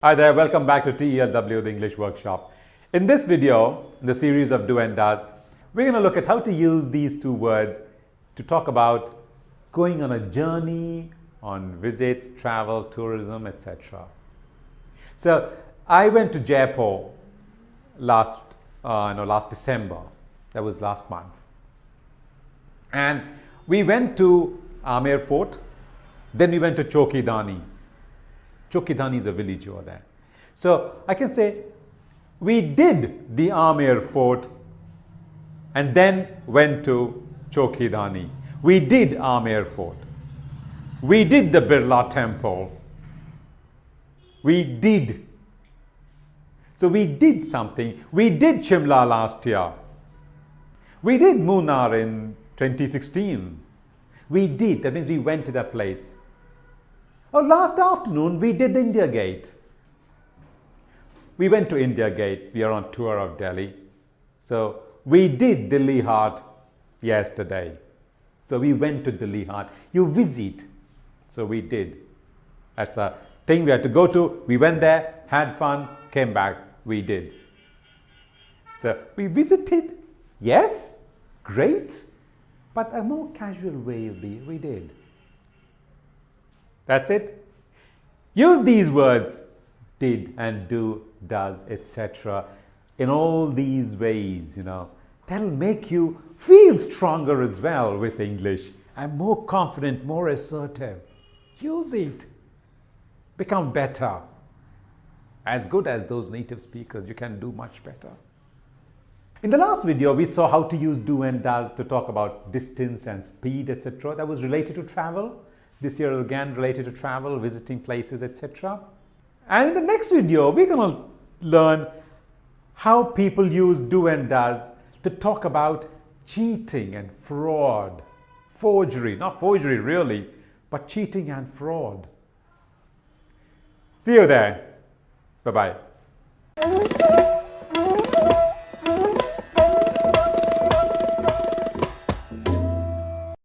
Hi there, welcome back to TELW The English Workshop. In this video, in the series of do and does, we're going to look at how to use these two words to talk about going on a journey, on visits, travel, tourism, etc. So, I went to Jaipur last December. That was last month. And we went to Amer Fort, then we went to Chokhi Dhani. Chokhi Dhani is a village over there. So I can say we did the Amer Fort and then went to Chokhi Dhani. We did Amer Fort. We did the Birla Temple. We did. So we did something. We did Shimla last year. We did Munnar in 2016. We did. That means we went to that place. Oh, last afternoon we did India Gate. We went to India Gate. We are on tour of Delhi. So we did Delhi Heart yesterday. So we went to Delhi Heart. You visit. So we did. That's a thing we had to go to. We went there, had fun, came back. We did. So we visited. Yes, great. But a more casual way will be we did. That's it. Use these words, did and do, does, etc. in all these ways, That'll make you feel stronger as well with English and more confident, more assertive. Use it. Become better. As good as those native speakers, you can do much better. In the last video, we saw how to use do and does to talk about distance and speed, etc. That was related to travel. This year again related to travel, visiting places, etc. And in the next video, we're going to learn how people use do and does to talk about cheating and fraud. Forgery, not forgery really, but cheating and fraud. See you there. Bye-bye.